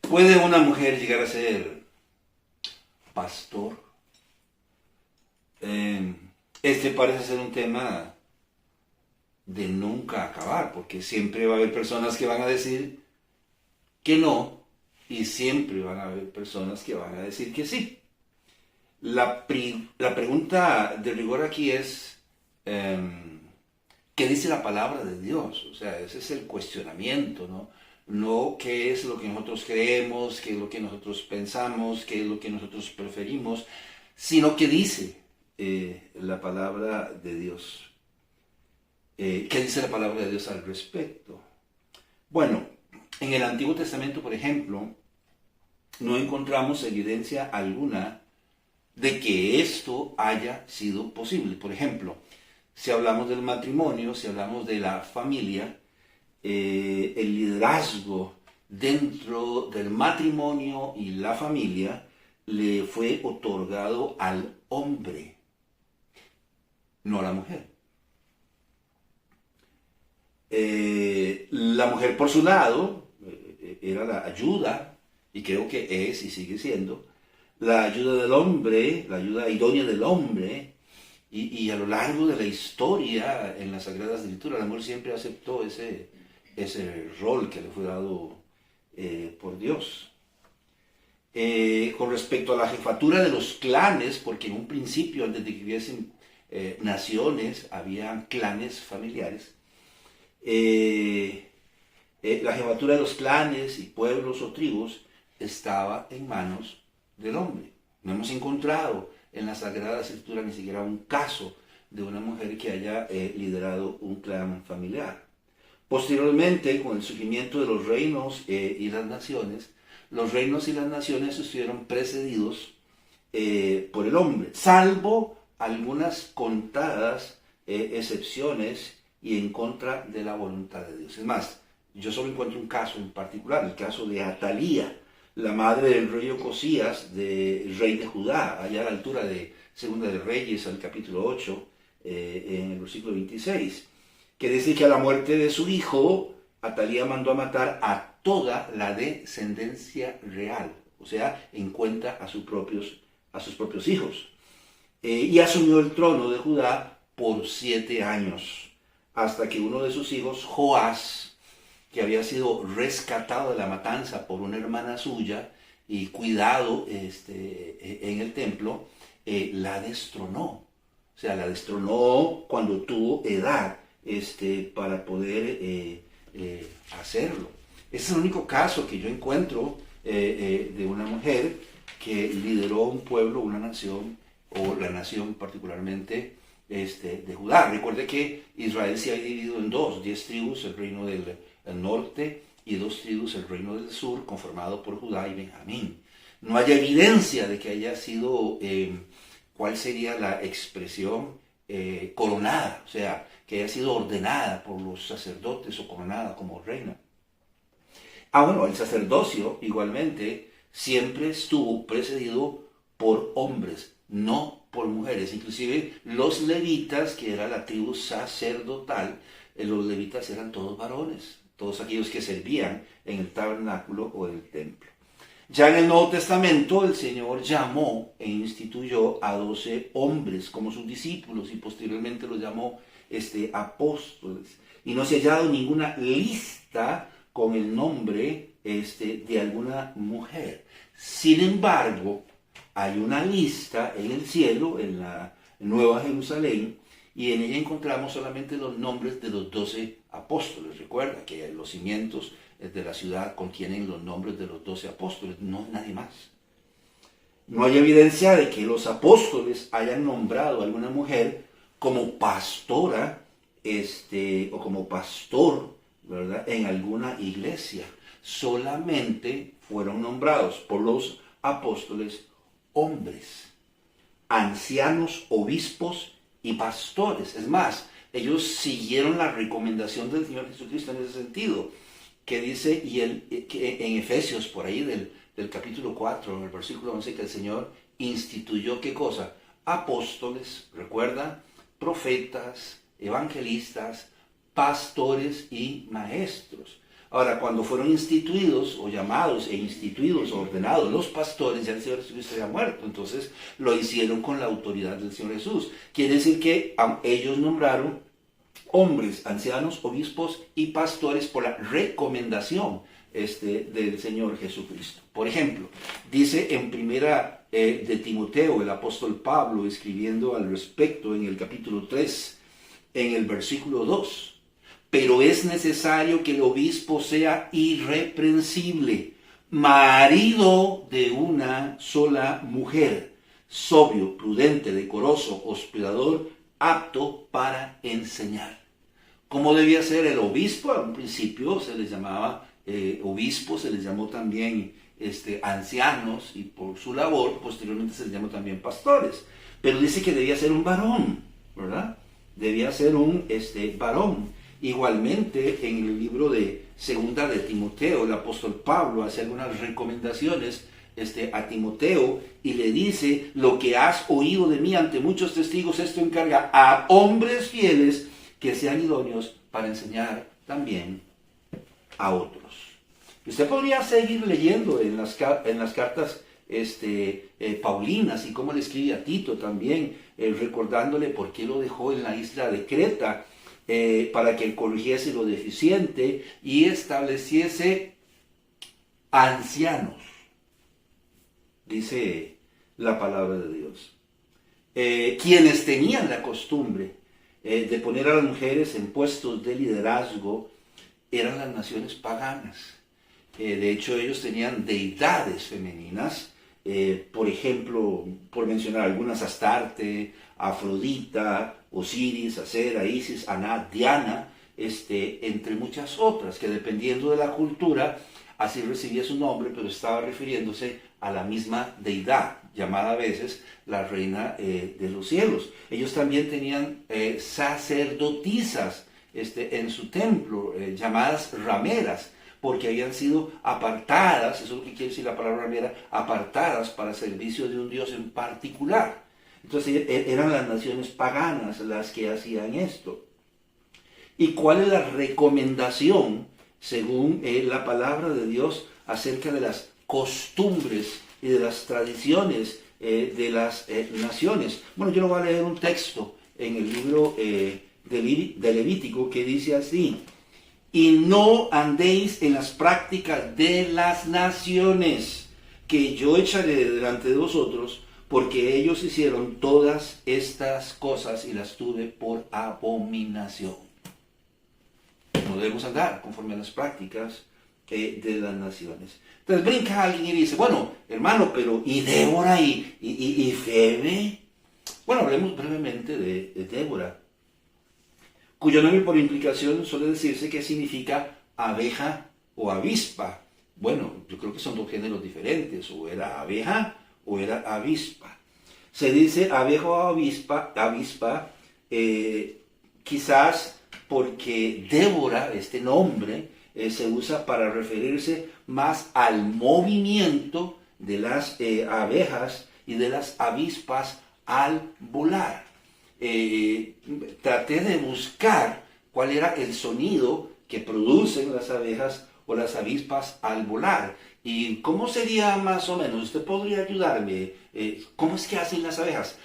¿Puede una mujer llegar a ser pastor? Este parece ser un tema de nunca acabar, porque siempre va a haber personas que van a decir que no, y siempre van a haber personas que van a decir que sí. La pregunta de rigor aquí es, ¿qué dice la palabra de Dios? O sea, ese es el cuestionamiento, ¿no? No qué es lo que nosotros creemos, qué es lo que nosotros pensamos, qué es lo que nosotros preferimos, sino qué dice la palabra de Dios. ¿Qué dice la palabra de Dios al respecto? Bueno, en el Antiguo Testamento, por ejemplo, no encontramos evidencia alguna de que esto haya sido posible. Por ejemplo, si hablamos del matrimonio, si hablamos de la familia, el liderazgo dentro del matrimonio y la familia le fue otorgado al hombre, no a la mujer. La mujer por su lado era la ayuda, y creo que es y sigue siendo, la ayuda del hombre, la ayuda idónea del hombre, y a lo largo de la historia en las Sagradas Escrituras, la mujer siempre aceptó ese rol que le fue dado por Dios. Con respecto a la jefatura de los clanes, porque en un principio, antes de que hubiesen naciones, había clanes familiares, la jefatura de los clanes y pueblos o tribus estaba en manos del hombre. No hemos encontrado en la Sagrada Escritura ni siquiera un caso de una mujer que haya liderado un clan familiar. Posteriormente, con el surgimiento de los reinos y las naciones, los reinos y las naciones estuvieron precedidos por el hombre, salvo algunas contadas excepciones y en contra de la voluntad de Dios. Es más, yo solo encuentro un caso en particular, el caso de Atalía, la madre del rey Ocosías, rey de Judá, allá a la altura de Segunda de Reyes, al capítulo 8, en el versículo 26, que dice que a la muerte de su hijo, Atalía mandó a matar a toda la descendencia real, o sea, en cuenta a sus propios hijos, y asumió el trono de Judá por 7 años, hasta que uno de sus hijos, Joás, que había sido rescatado de la matanza por una hermana suya y cuidado en el templo, la destronó. O sea, la destronó cuando tuvo edad para poder hacerlo. Ese es el único caso que yo encuentro de una mujer que lideró un pueblo, una nación, o la nación particularmente de Judá. Recuerde que Israel se ha dividido en dos, 10 tribus, el reino del norte, y 2 tribus, el reino del sur, conformado por Judá y Benjamín. No hay evidencia de que haya sido, ¿cuál sería la expresión? Coronada, o sea, que haya sido ordenada por los sacerdotes o coronada como reina. Bueno, el sacerdocio igualmente siempre estuvo precedido por hombres, no por mujeres. Inclusive los levitas, que era la tribu sacerdotal, los levitas eran todos varones, todos aquellos que servían en el tabernáculo o en el templo. Ya en el Nuevo Testamento el Señor llamó e instituyó a 12 hombres como sus discípulos y posteriormente los llamó apóstoles. Y no se ha hallado ninguna lista con el nombre de alguna mujer. Sin embargo, hay una lista en el cielo, en la Nueva Jerusalén, y en ella encontramos solamente los nombres de los 12 apóstoles. Recuerda que los cimientos de la ciudad contienen los nombres de los 12 apóstoles, no nadie más. No hay evidencia de que los apóstoles hayan nombrado a alguna mujer como pastora o como pastor, ¿verdad?, en alguna iglesia. Solamente fueron nombrados por los apóstoles hombres, ancianos, obispos y pastores. Es más, ellos siguieron la recomendación del Señor Jesucristo en ese sentido, que dice que en Efesios, por ahí del capítulo 4, en el versículo 11, que el Señor instituyó, ¿qué cosa? Apóstoles, recuerda, profetas, evangelistas, pastores y maestros. Ahora, cuando fueron instituidos o llamados e instituidos o ordenados los pastores, ya el Señor Jesucristo había muerto, entonces lo hicieron con la autoridad del Señor Jesús. Quiere decir que ellos nombraron hombres, ancianos, obispos y pastores por la recomendación del Señor Jesucristo. Por ejemplo, dice en primera de Timoteo, el apóstol Pablo, escribiendo al respecto en el capítulo 3, en el versículo 2, pero es necesario que el obispo sea irreprensible, marido de una sola mujer, sobrio, prudente, decoroso, hospedador, apto para enseñar. ¿Cómo debía ser el obispo? A un principio se les llamaba obispo, se les llamó también ancianos, y por su labor posteriormente se les llamó también pastores. Pero dice que debía ser un varón, ¿verdad? Debía ser un varón. Igualmente, en el libro de Segunda de Timoteo, el apóstol Pablo hace algunas recomendaciones a Timoteo y le dice: lo que has oído de mí ante muchos testigos, esto encarga a hombres fieles que sean idóneos para enseñar también a otros. Usted podría seguir leyendo en las cartas paulinas y cómo le escribe a Tito también, recordándole por qué lo dejó en la isla de Creta, para que corrigiese lo deficiente y estableciese ancianos, dice la palabra de Dios, quienes tenían la costumbre de poner a las mujeres en puestos de liderazgo eran las naciones paganas. De hecho, ellos tenían deidades femeninas, por ejemplo, por mencionar algunas, Astarte, Afrodita, Osiris, Acera, Isis, Aná, Diana, entre muchas otras, que dependiendo de la cultura, así recibía su nombre, pero estaba refiriéndose a la misma deidad, llamada a veces la reina de los cielos. Ellos también tenían sacerdotisas en su templo, llamadas rameras, porque habían sido apartadas, eso es lo que quiere decir la palabra ramera, apartadas para servicio de un dios en particular. Entonces eran las naciones paganas las que hacían esto. ¿Y cuál es la recomendación, según la palabra de Dios, acerca de las costumbres y de las tradiciones de las naciones? Bueno, yo le voy a leer un texto en el libro de Levítico que dice así: y no andéis en las prácticas de las naciones que yo echaré delante de vosotros, porque ellos hicieron todas estas cosas y las tuve por abominación. No debemos andar conforme a las prácticas de las naciones. Entonces brinca alguien y dice: bueno, hermano, pero ¿y Débora y Febe? Bueno, hablemos brevemente de Débora, cuyo nombre por implicación suele decirse que significa abeja o avispa. Bueno, yo creo que son dos géneros diferentes, o era abeja o era avispa. Se dice abeja o avispa, quizás porque Débora, este nombre, se usa para referirse más al movimiento de las abejas y de las avispas al volar. Traté de buscar cuál era el sonido que producen las abejas o las avispas al volar. ¿Y cómo sería más o menos? Usted podría ayudarme. ¿Cómo es que hacen las abejas?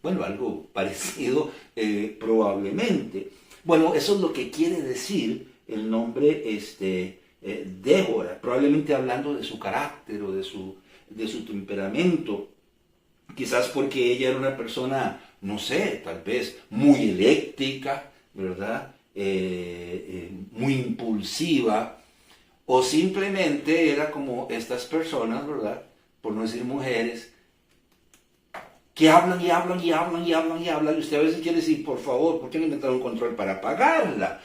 Bueno, algo parecido probablemente. Bueno, eso es lo que quiere decir el nombre Débora, probablemente hablando de su carácter o de su temperamento. Quizás porque ella era una persona, no sé, tal vez muy eléctrica, ¿verdad? Muy impulsiva, o simplemente era como estas personas, ¿verdad? Por no decir mujeres, que hablan y hablan y hablan y hablan y hablan, y usted a veces quiere decir: por favor, ¿por qué no inventar un control para apagarla?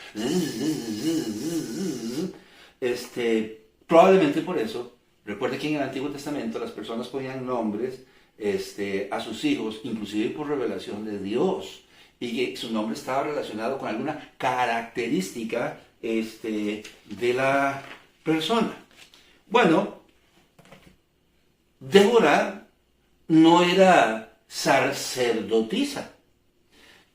Probablemente por eso. Recuerde que en el Antiguo Testamento las personas ponían nombres a sus hijos, inclusive por revelación de Dios, y que su nombre estaba relacionado con alguna característica de la persona. Bueno, Débora no era sacerdotisa.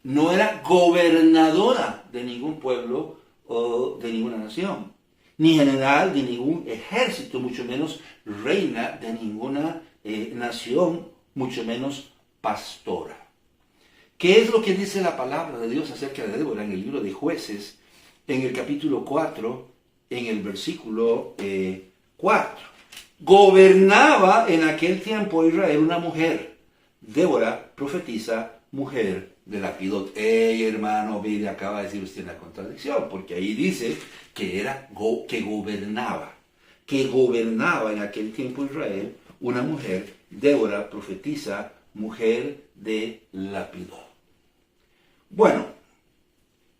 no era gobernadora de ningún pueblo o de ninguna nación, ni general de ningún ejército, mucho menos reina de ninguna nación, mucho menos pastora. ¿Qué es lo que dice la palabra de Dios acerca de Débora en el libro de Jueces, en el capítulo 4, en el versículo 4? Gobernaba en aquel tiempo Israel una mujer, Débora, profetisa, mujer de Lapidot. Hermano, mire, acaba de decir usted una contradicción, porque ahí dice que gobernaba en aquel tiempo Israel una mujer, Débora, profetisa, mujer de Lapidot. Bueno,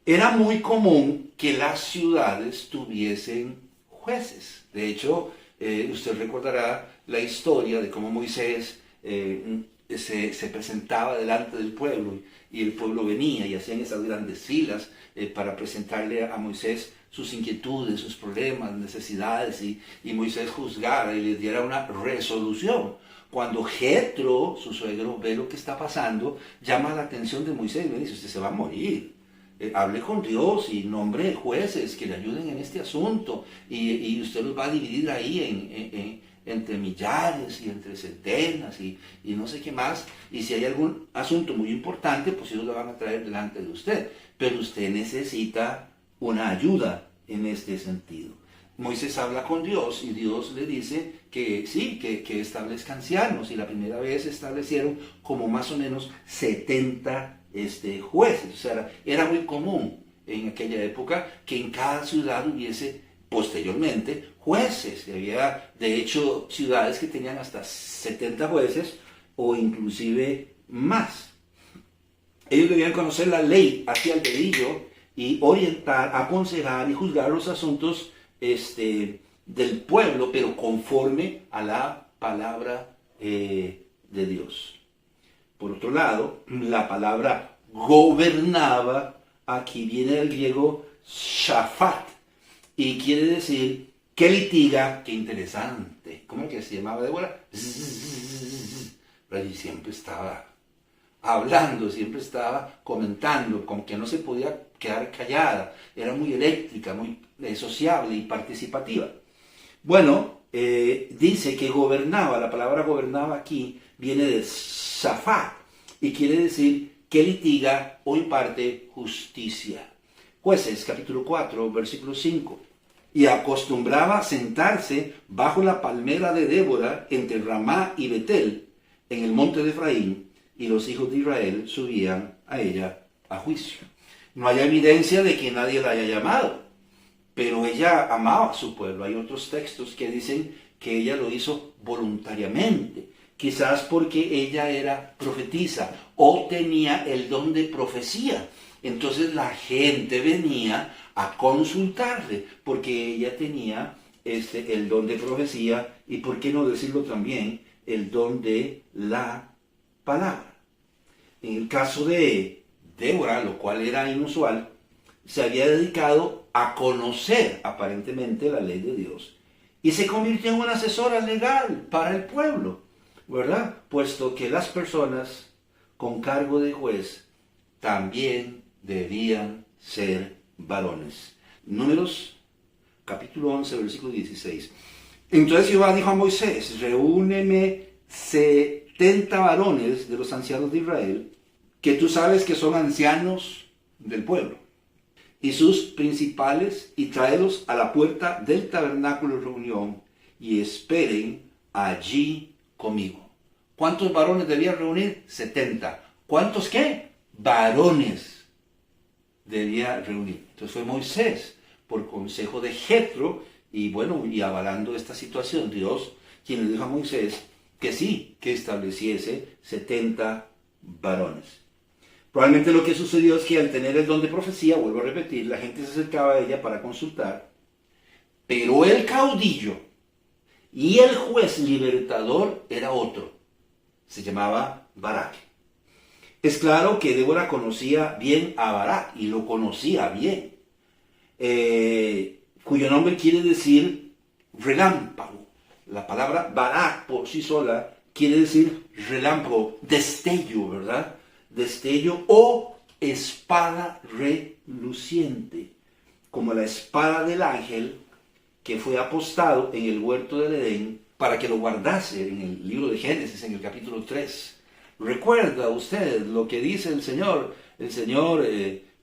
era muy común que las ciudades tuviesen jueces. De hecho, usted recordará la historia de cómo Moisés se presentaba delante del pueblo y el pueblo venía y hacían esas grandes filas para presentarle a Moisés sus inquietudes, sus problemas, necesidades y Moisés juzgara y les diera una resolución. Cuando Jetro, su suegro, ve lo que está pasando, llama la atención de Moisés y le dice: usted se va a morir. Hable con Dios y nombre jueces que le ayuden en este asunto y usted los va a dividir ahí entre millares y entre centenas y no sé qué más. Y si hay algún asunto muy importante, pues ellos lo van a traer delante de usted. Pero usted necesita una ayuda en este sentido. Moisés habla con Dios y Dios le dice que sí, que establezcan ancianos. Y la primera vez establecieron como más o menos 70 jueces. O sea, era muy común en aquella época que en cada ciudad hubiese posteriormente jueces. Había de hecho ciudades que tenían hasta 70 jueces o inclusive más. Ellos debían conocer la ley hacia el dedillo y orientar, aconsejar y juzgar los asuntos del pueblo, pero conforme a la palabra de Dios. Por otro lado, la palabra gobernaba, aquí viene del griego shafat, y quiere decir que litiga. Qué interesante. ¿Cómo que se llamaba Débora? Y siempre estaba hablando, siempre estaba comentando, como que no se podía quedar callada. Era muy eléctrica, muy sociable y participativa. Bueno, dice que gobernaba. La palabra gobernaba aquí viene de shafat y quiere decir que litiga o imparte justicia. Jueces, capítulo 4, versículo 5. Y acostumbraba sentarse bajo la palmera de Débora entre Ramá y Betel, en el monte de Efraín, y los hijos de Israel subían a ella a juicio. No hay evidencia de que nadie la haya llamado, pero ella amaba a su pueblo. Hay otros textos que dicen que ella lo hizo voluntariamente, quizás porque ella era profetisa o tenía el don de profecía. Entonces la gente venía a consultarle porque ella tenía el don de profecía y, por qué no decirlo también, el don de la palabra. En el caso de Débora, lo cual era inusual, se había dedicado a conocer aparentemente la ley de Dios y se convirtió en una asesora legal para el pueblo, ¿verdad? Puesto que las personas con cargo de juez también debían ser varones. Números, capítulo 11, versículo 16. Entonces Jehová dijo a Moisés: reúneme 70 varones de los ancianos de Israel, que tú sabes que son ancianos del pueblo, y sus principales, y tráelos a la puerta del tabernáculo de reunión, y esperen allí conmigo. ¿Cuántos varones debían reunir? 70. ¿Cuántos qué? Varones debía reunir. Entonces fue Moisés, por consejo de Jetro, y bueno, y avalando esta situación, Dios quien le dijo a Moisés que sí, que estableciese 70 varones. Probablemente lo que sucedió es que al tener el don de profecía, vuelvo a repetir, la gente se acercaba a ella para consultar, pero el caudillo y el juez libertador era otro, se llamaba Barak. Es claro que Débora conocía bien a Barak, y lo conocía bien, cuyo nombre quiere decir relámpago. La palabra Barak por sí sola quiere decir relámpago, destello, ¿verdad? Destello o espada reluciente, como la espada del ángel que fue apostado en el huerto del Edén para que lo guardase en el libro de Génesis, en el capítulo 3. ¿Recuerda usted lo que dice el Señor? El Señor,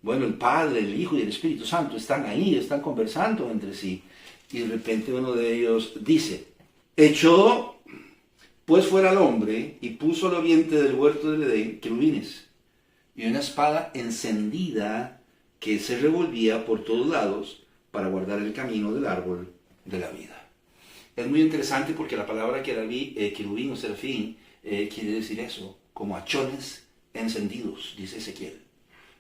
bueno, el Padre, el Hijo y el Espíritu Santo están ahí, están conversando entre sí. Y de repente uno de ellos dice, echó pues fuera al hombre y puso al oriente del huerto del Edén querubines y una espada encendida que se revolvía por todos lados para guardar el camino del árbol de la vida. Es muy interesante porque la palabra querubín o serafín quiere decir eso, como hachones encendidos, dice Ezequiel,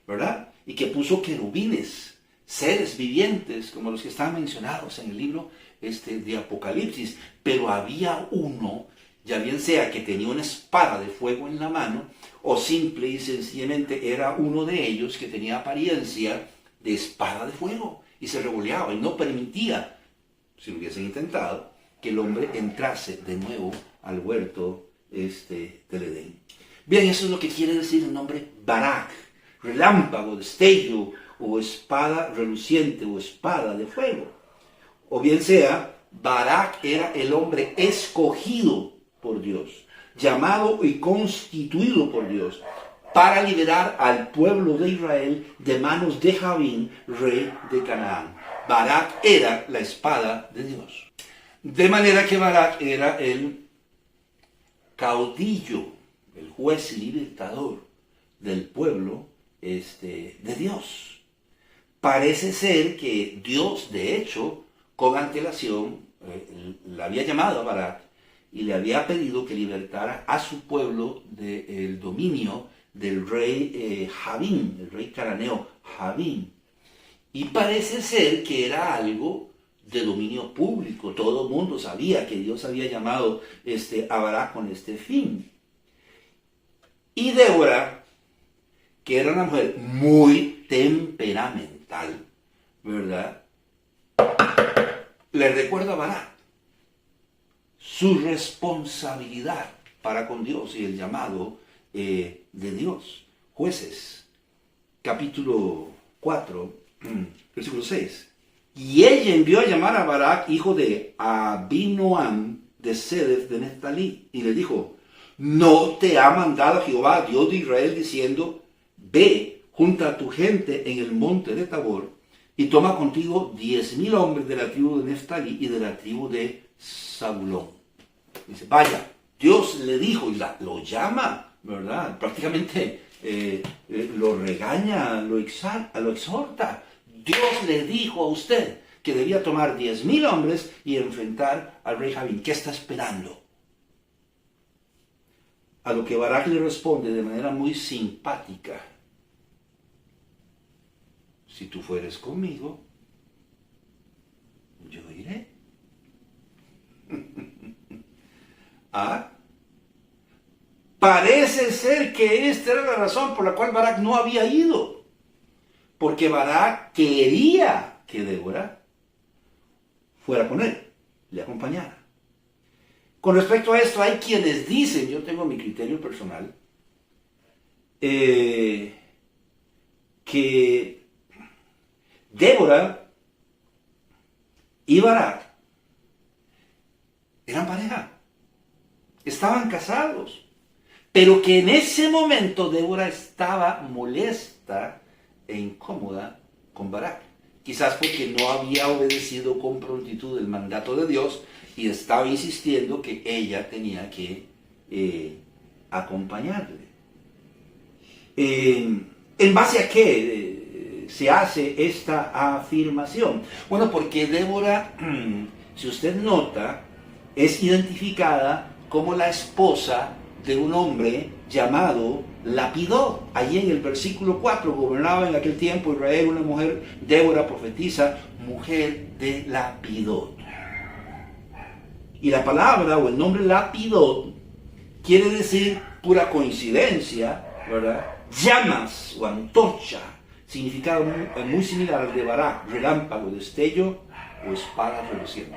¿verdad? Y que puso querubines, seres vivientes, como los que están mencionados en el libro de Apocalipsis, pero había uno, ya bien sea que tenía una espada de fuego en la mano, o simple y sencillamente era uno de ellos que tenía apariencia de espada de fuego, y se revoleaba, y no permitía, si lo hubiesen intentado, que el hombre entrase de nuevo al huerto del Edén. Bien, eso es lo que quiere decir el nombre Barak, relámpago, destello, o espada reluciente, o espada de fuego. O bien sea, Barak era el hombre escogido por Dios, llamado y constituido por Dios, para liberar al pueblo de Israel de manos de Javín, rey de Canaán. Barak era la espada de Dios. De manera que Barak era el caudillo, el juez y libertador del pueblo de Dios. Parece ser que Dios, de hecho, con antelación, le había llamado a Barak y le había pedido que libertara a su pueblo del dominio del rey Javín, el rey cananeo Javín. Y parece ser que era algo de dominio público. Todo el mundo sabía que Dios había llamado a Barak con este fin. Y Débora, que era una mujer muy temperamental, ¿verdad? Le recuerda a Barak su responsabilidad para con Dios y el llamado de Dios. Jueces, capítulo 4, versículo 6. Y ella envió a llamar a Barak, hijo de Abinoam, de Sedef de Neftalí, y le dijo, ¿no te ha mandado Jehová, Dios de Israel, diciendo, ve, junta a tu gente en el monte de Tabor, y toma contigo 10,000 hombres de la tribu de Neftalí y de la tribu de Zabulón? Dice, vaya, Dios le dijo, y lo llama, ¿verdad? Prácticamente lo regaña, lo exhorta. Dios le dijo a usted que debía tomar 10,000 hombres y enfrentar al rey Javín. ¿Qué está esperando? A lo que Barak le responde de manera muy simpática. Si tú fueres conmigo, yo iré. Parece ser que esta era la razón por la cual Barak no había ido. Porque Barak quería que Débora fuera con él, le acompañara. Con respecto a esto, hay quienes dicen, yo tengo mi criterio personal, que Débora y Barak eran pareja, estaban casados, pero que en ese momento Débora estaba molesta e incómoda con Barak, quizás porque no había obedecido con prontitud el mandato de Dios y estaba insistiendo que ella tenía que acompañarle. ¿En base a qué se hace esta afirmación? Bueno, porque Débora, si usted nota, es identificada como la esposa de un hombre llamado Lapidot. Allí en el versículo 4, gobernaba en aquel tiempo Israel una mujer, Débora profetiza, mujer de Lapidot. Y la palabra o el nombre Lapidot quiere decir pura coincidencia, ¿verdad? Llamas o antorcha, significado muy similar al de Barak, relámpago, destello o espada reluciente.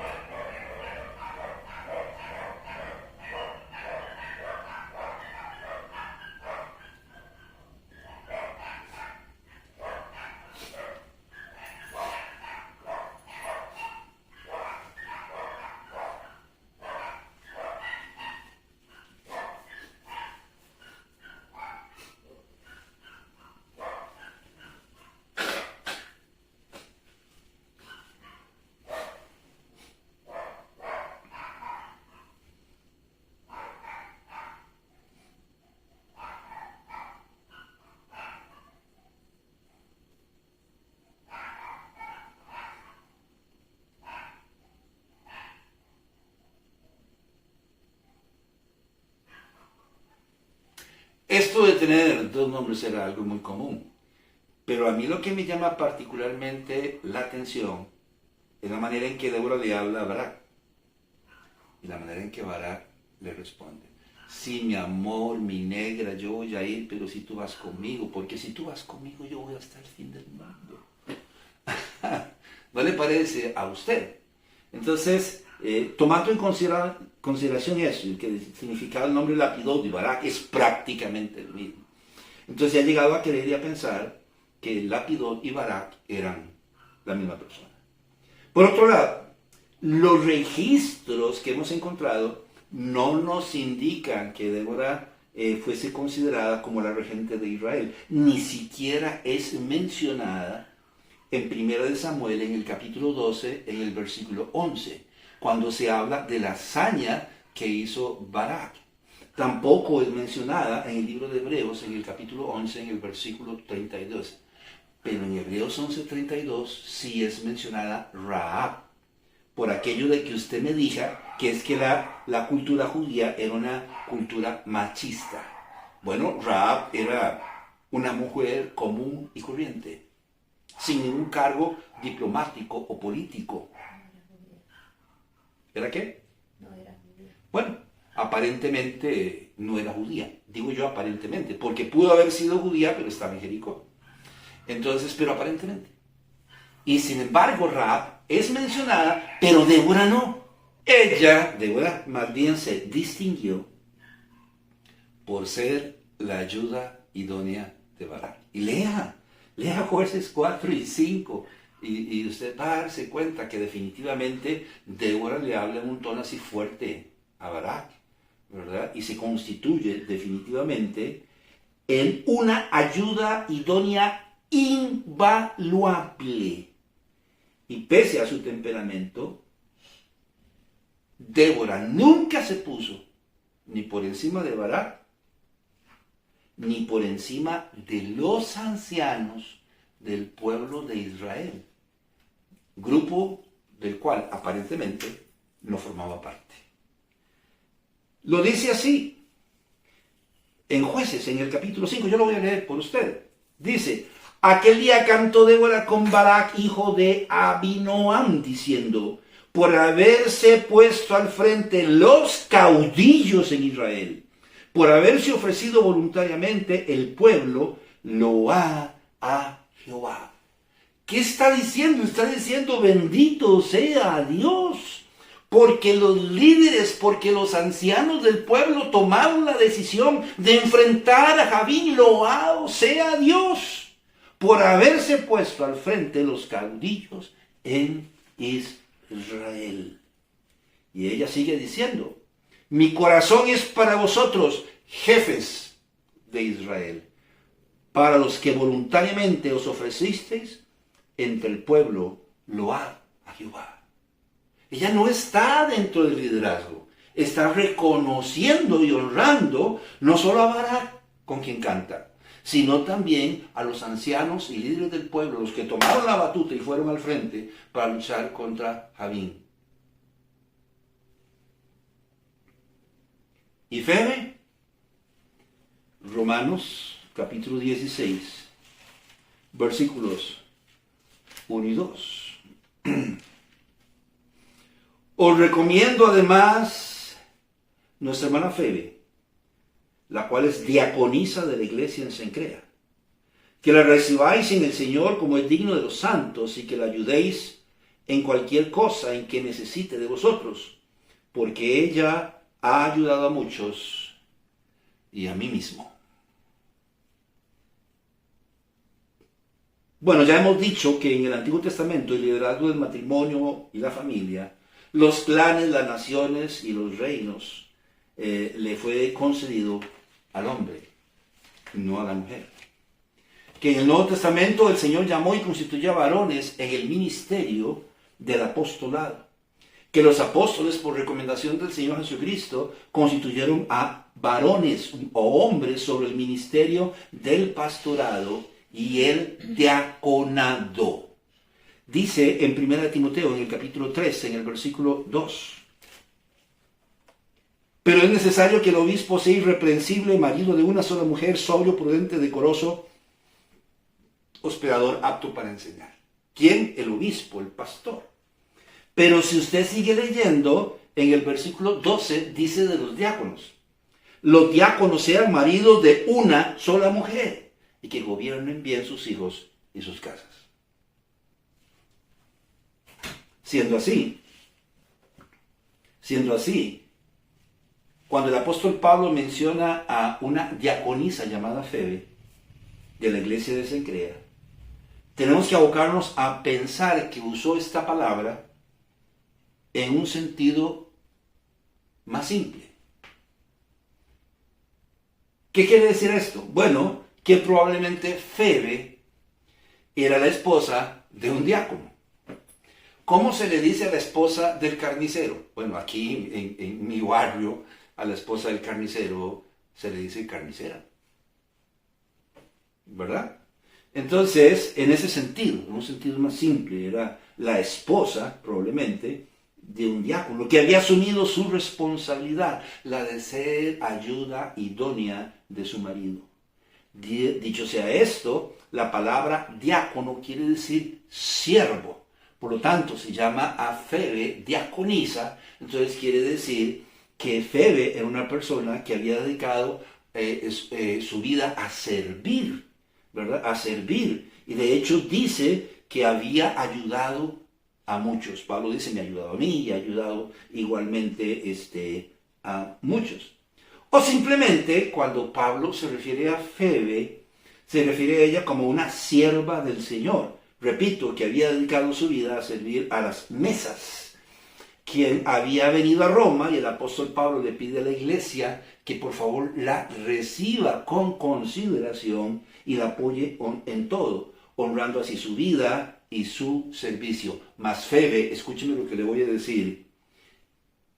Esto de tener dos nombres era algo muy común. Pero a mí lo que me llama particularmente la atención es la manera en que Débora le habla a Barak. Y la manera en que Barak le responde. Sí, mi amor, mi negra, yo voy a ir, pero si tú vas conmigo, porque si tú vas conmigo yo voy hasta el fin del mundo. ¿No le parece a usted? Entonces, tomando en consideración eso, que el significado del nombre Lapidot y Barak es prácticamente el mismo. Entonces ha llegado a querer y a pensar que Lapidot y Barak eran la misma persona. Por otro lado, los registros que hemos encontrado no nos indican que Débora fuese considerada como la regente de Israel. Ni siquiera es mencionada en 1 Samuel, en el capítulo 12, en el versículo 11, cuando se habla de la hazaña que hizo Barak. Tampoco es mencionada en el libro de Hebreos, en el capítulo 11, en el versículo 32. Pero en Hebreos 11:32 sí es mencionada Rahab, por aquello de que usted me diga que es que la cultura judía era una cultura machista. Bueno, Rahab era una mujer común y corriente, sin ningún cargo diplomático o político. ¿Era qué? No era judía. Bueno, aparentemente no era judía. Digo yo aparentemente, porque pudo haber sido judía, pero estaba en Jericó. Entonces, pero aparentemente. Y sin embargo, Rahab es mencionada, pero Débora no. Débora, más bien se distinguió por ser la ayuda idónea de Barak. Y lea Jueces 4 y 5, y usted va a darse cuenta que definitivamente Débora le habla en un tono así fuerte a Barak, ¿verdad? Y se constituye definitivamente en una ayuda idónea invaluable. Y pese a su temperamento, Débora nunca se puso ni por encima de Barak, ni por encima de los ancianos del pueblo de Israel, grupo del cual aparentemente no formaba parte. Lo dice así en Jueces, en el capítulo 5, yo lo voy a leer por usted. Dice: aquel día cantó Débora con Barak, hijo de Abinoam, diciendo: por haberse puesto al frente los caudillos en Israel, por haberse ofrecido voluntariamente, el pueblo loa a Jehová. ¿Qué está diciendo? Está diciendo: bendito sea Dios, porque los líderes, porque los ancianos del pueblo tomaron la decisión de enfrentar a Javín. Loado sea Dios por haberse puesto al frente los caudillos en Israel. Y ella sigue diciendo: mi corazón es para vosotros, jefes de Israel, para los que voluntariamente os ofrecisteis entre el pueblo, load a Jehová. Ella no está dentro del liderazgo, está reconociendo y honrando no solo a Barak, con quien canta, sino también a los ancianos y líderes del pueblo, los que tomaron la batuta y fueron al frente para luchar contra Javín. ¿Y Febe? Romanos capítulo 16, versículos 1 y 2. Os recomiendo además nuestra hermana Febe, la cual es diaconisa de la iglesia en Cencrea, que la recibáis en el Señor como es digno de los santos y que la ayudéis en cualquier cosa en que necesite de vosotros, porque ella ha ayudado a muchos y a mí mismo. Bueno, ya hemos dicho que en el Antiguo Testamento el liderazgo del matrimonio y la familia, los clanes, las naciones y los reinos le fue concedido al hombre, no a la mujer. Que en el Nuevo Testamento el Señor llamó y constituyó a varones en el ministerio del apostolado. Que los apóstoles, por recomendación del Señor Jesucristo, constituyeron a varones o hombres sobre el ministerio del pastorado y el diaconado. Dice en 1 Timoteo, en el capítulo 3, en el versículo 2: Pero es necesario que el obispo sea irreprensible, marido de una sola mujer, sobrio, prudente, decoroso, hospedador, apto para enseñar. ¿Quién? El obispo, el pastor. Pero si usted sigue leyendo, en el versículo 12 dice de los diáconos. Los diáconos sean maridos de una sola mujer y que gobiernen bien sus hijos y sus casas. Siendo así, cuando el apóstol Pablo menciona a una diaconisa llamada Febe de la iglesia de Cencrea, tenemos que abocarnos a pensar que usó esta palabra en un sentido más simple. ¿Qué quiere decir esto? Bueno, que probablemente Febe era la esposa de un diácono. ¿Cómo se le dice a la esposa del carnicero? Bueno, aquí en mi barrio, a la esposa del carnicero se le dice carnicera. ¿Verdad? Entonces, en ese sentido, en un sentido más simple, era la esposa, probablemente, de un diácono, que había asumido su responsabilidad, la de ser ayuda idónea de su marido. Dicho sea esto, la palabra diácono quiere decir siervo. Por lo tanto, se llama a Febe diaconisa. Entonces quiere decir que Febe era una persona que había dedicado su vida a servir, ¿verdad? A servir. Y de hecho dice que había ayudado a muchos. Pablo dice, me ha ayudado a mí y ha ayudado igualmente a muchos. O simplemente, cuando Pablo se refiere a Febe, se refiere a ella como una sierva del Señor. Repito, que había dedicado su vida a servir a las mesas. Quien había venido a Roma, y el apóstol Pablo le pide a la iglesia que por favor la reciba con consideración y la apoye en todo, honrando así su vida y su servicio. Mas Febe, escúcheme lo que le voy a decir,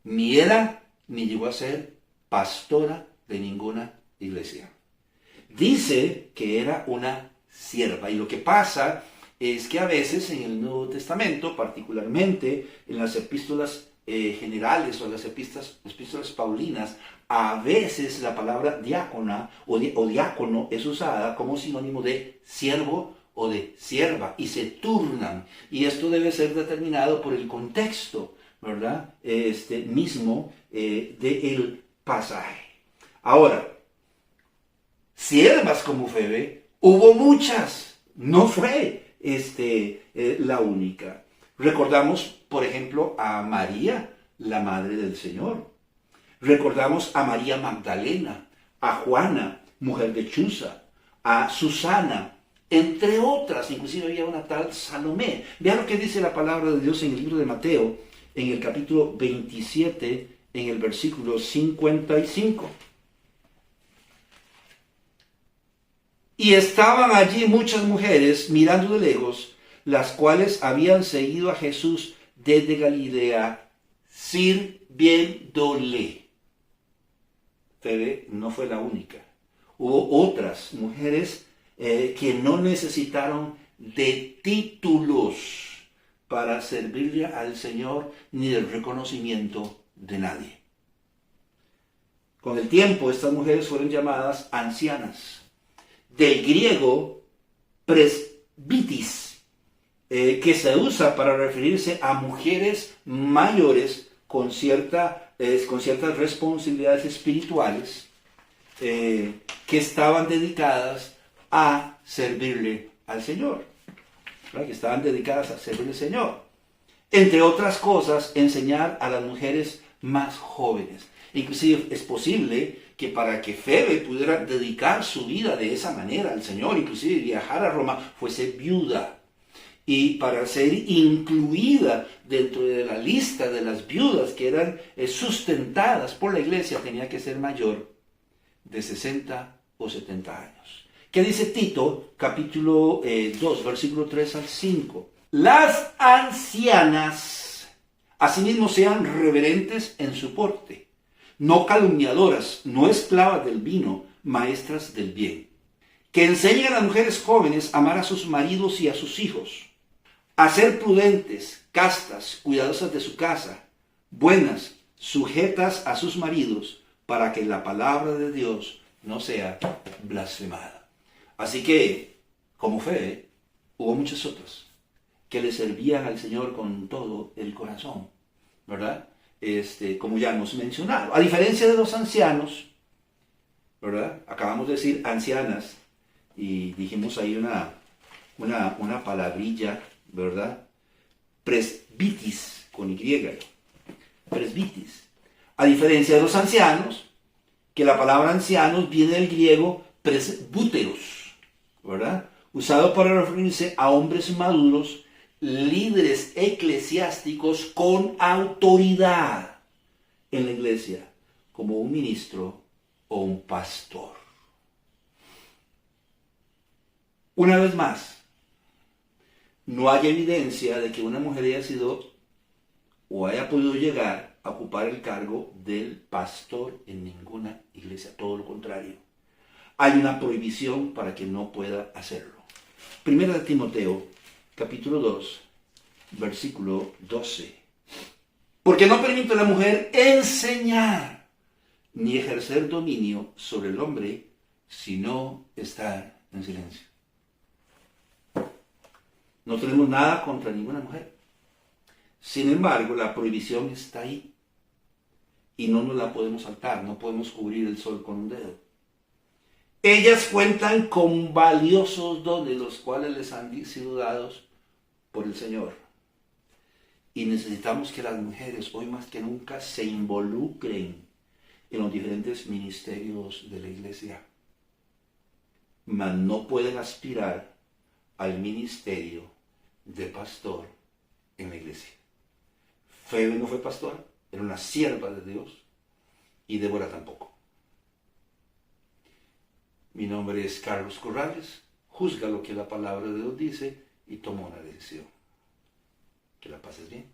ni era ni llegó a ser pastora de ninguna iglesia. Dice que era una sierva. Y lo que pasa es que a veces en el Nuevo Testamento, particularmente en las epístolas generales o las epístolas paulinas, a veces la palabra diácona o diácono es usada como sinónimo de siervo o de sierva, y se turnan. Y esto debe ser determinado por el contexto, ¿verdad? Mismo del pasaje. Ahora, siervas como Febe, hubo muchas, no fue la única. Recordamos, por ejemplo, a María, la madre del Señor. Recordamos a María Magdalena, a Juana, mujer de Chuza, a Susana, entre otras. Inclusive había una tal Salomé. Vean lo que dice la palabra de Dios en el libro de Mateo, en el capítulo 27, en el versículo 55. Y estaban allí muchas mujeres mirando de lejos, las cuales habían seguido a Jesús desde Galilea, sirviéndole. Febe no fue la única. Hubo otras mujeres que no necesitaron de títulos para servirle al Señor ni del reconocimiento de nadie. Con el tiempo, estas mujeres fueron llamadas ancianas. Del griego presbitis, que se usa para referirse a mujeres mayores con ciertas responsabilidades espirituales que estaban dedicadas a servirle al Señor, ¿verdad? Que estaban dedicadas a servirle al Señor. Entre otras cosas, enseñar a las mujeres más jóvenes. Inclusive es posible que para que Febe pudiera dedicar su vida de esa manera al Señor, inclusive viajar a Roma, fuese viuda. Y para ser incluida dentro de la lista de las viudas que eran sustentadas por la iglesia, tenía que ser mayor de 60 o 70 años. ¿Qué dice Tito, capítulo 2, versículo 3 al 5? Las ancianas, asimismo, sean reverentes en su porte, no calumniadoras, no esclavas del vino, maestras del bien. Que enseñen a las mujeres jóvenes a amar a sus maridos y a sus hijos, a ser prudentes, castas, cuidadosas de su casa, buenas, sujetas a sus maridos, para que la palabra de Dios no sea blasfemada. Así que, como fe, hubo muchas otras que le servían al Señor con todo el corazón, ¿verdad? Como ya hemos mencionado. A diferencia de los ancianos, ¿verdad? Acabamos de decir ancianas y dijimos ahí una palabrilla, ¿verdad? Presbitis, con Y. Presbitis. A diferencia de los ancianos, que la palabra ancianos viene del griego presbúteros, ¿verdad? Usado para referirse a hombres maduros, líderes eclesiásticos con autoridad en la iglesia, como un ministro o un pastor. Una vez más, no hay evidencia de que una mujer haya sido o haya podido llegar a ocupar el cargo del pastor en ninguna iglesia, todo lo contrario. Hay una prohibición para que no pueda hacerlo. Primera de Timoteo, capítulo 2, versículo 12. Porque no permite a la mujer enseñar ni ejercer dominio sobre el hombre, sino estar en silencio. No tenemos nada contra ninguna mujer. Sin embargo, la prohibición está ahí. Y no nos la podemos saltar, no podemos cubrir el sol con un dedo. Ellas cuentan con valiosos dones, los cuales les han sido dados por el Señor. Y necesitamos que las mujeres, hoy más que nunca, se involucren en los diferentes ministerios de la iglesia. Mas no pueden aspirar al ministerio de pastor en la iglesia. Febe no fue pastora, era una sierva de Dios, y Débora tampoco. Mi nombre es Carlos Corrales, juzga lo que la palabra de Dios dice y toma una decisión. Que la pases bien.